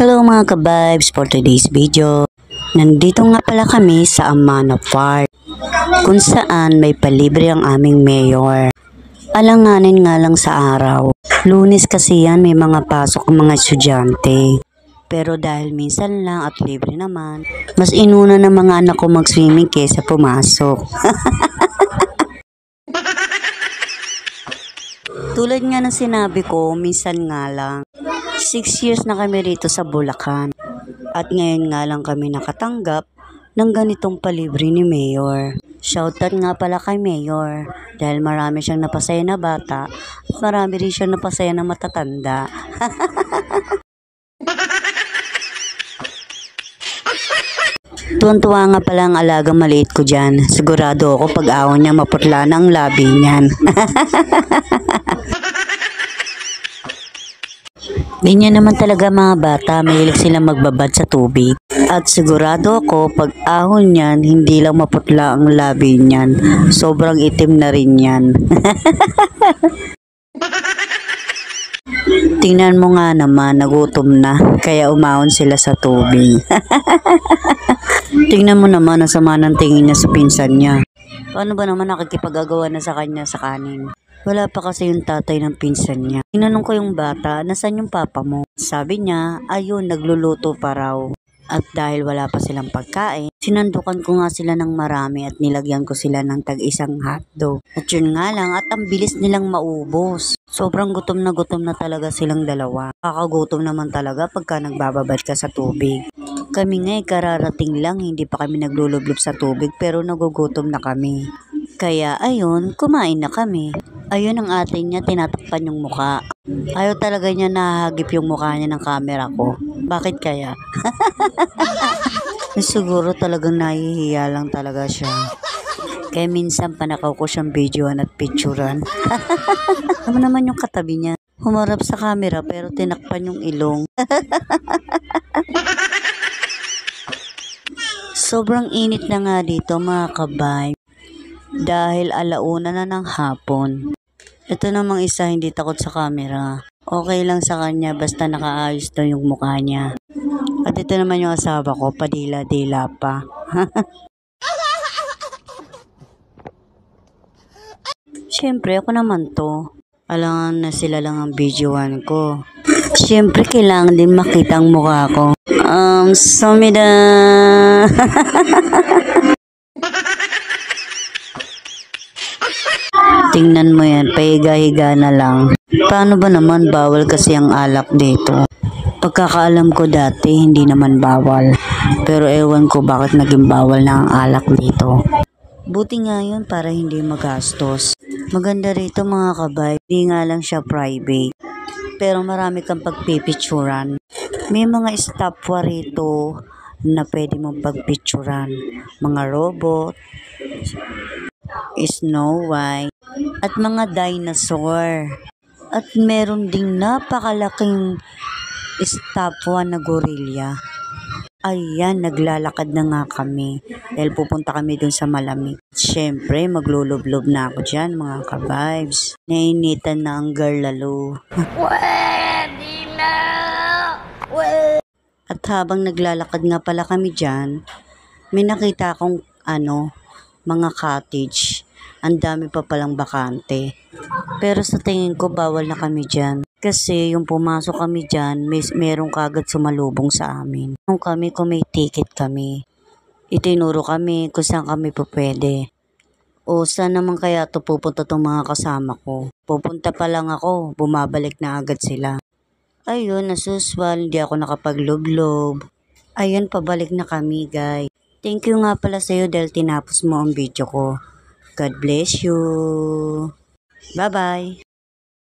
Hello mga ka-vibes, for today's video. Nandito nga pala kami sa Amana Park, kung saan may palibre ang aming mayor. Alanganin nga lang sa araw. Lunes kasi yan, may mga pasok ang mga estudyante. Pero dahil minsan lang at libre naman, mas inuna ng mga anak ko mag-swimming kesa pumasok. Tulad nga ng sinabi ko, minsan nga lang. 6 years na kami rito sa Bulacan. At ngayon nga lang kami nakatanggap ng ganitong palibre ni Mayor. Shoutout nga pala kay Mayor dahil marami siyang napasaya na bata at marami rin siyang napasaya na matatanda. Tuwan-tuwa nga pala ang alagang maliit ko dyan. Sigurado ako pag ahon niya maputla na ang labi niyan. Ganyan naman talaga mga bata, mahilig silang magbabad sa tubig. At sigurado ako pag ahon niyan, hindi lang maputla ang labi niyan. Sobrang itim na rin yan. Tingnan mo nga naman, nagutom na, kaya umahon sila sa tubig. Tingnan mo naman, ang sama ng tingin niya sa pinsan niya. Paano ba naman nakikipag-agawa na sa kanya sa kanin? Wala pa kasi yung tatay ng pinsan niya. Tinanong ko yung bata, nasaan yung papa mo? Sabi niya, ayun, nagluluto pa raw. At dahil wala pa silang pagkain, sinandukan ko nga sila ng marami at nilagyan ko sila ng tag-isang hotdog. At yun nga lang, at ang bilis nilang maubos. Sobrang gutom na talaga silang dalawa. Kakagutom naman talaga pagka nagbababad ka sa tubig. Kami nga kararating lang, hindi pa kami naglulublob sa tubig pero nagugutom na kami. Kaya ayun, kumain na kami. Ayun ang atin niya, tinatakpan yung mukha. Ayaw talaga niya nahagip yung mukha niya ng camera ko. Bakit kaya? Siguro talagang nahihiya lang talaga siya. Kaya minsan panakaw ko siyang videoan at picturean. Ano naman yung katabi niya? Humarap sa camera pero tinakpan yung ilong. Sobrang init na nga dito mga kabay. Dahil alauna na ng hapon. Ito namang isa hindi takot sa camera. Okay lang sa kanya basta nakaayos daw yung mukha niya. At ito naman yung asawa ko, padila-dila pa. Siyempre ako naman to. Alangan na sila lang ang videoan ko. Siyempre kailangan din makita ang mukha ko. Somida. Tingnan mo yan, pahiga-higa na lang. Paano ba naman bawal kasi ang alak dito? Pagkakaalam ko dati, hindi naman bawal. Pero ewan ko bakit naging bawal na ang alak dito. Buti nga yun para hindi magastos. Maganda rito mga kabay, hindi nga lang siya private. Pero marami kang pagpipicturan. May mga estapwa rito na pwede mong pagpicturan. Mga robot, Snow White, at mga dinosaur. At meron ding napakalaking estapwa na gorilla. Ayan, naglalakad na nga kami. Dahil pupunta kami dun sa malamig. Siyempre, maglulublob na ako dyan mga ka-vibes. Nainitan na ang girl lalo. At habang naglalakad nga pala kami dyan, may nakita akong mga cottage. Ang dami pa palang bakante. Pero sa tingin ko bawal na kami dyan. Kasi yung pumasok kami dyan, merong kagad sumalubong sa amin. Kung may ticket kami. Itinuro kami kung saan kami pwede. O saan naman kaya to pupunta tong mga kasama ko. Pupunta pa lang ako, bumabalik na agad sila. Ayun, nasuswal, hindi ako nakapaglob-lob. Ayun, pabalik na kami guys. Thank you nga pala sa'yo dahil tinapos mo ang video ko. God bless you. Bye-bye.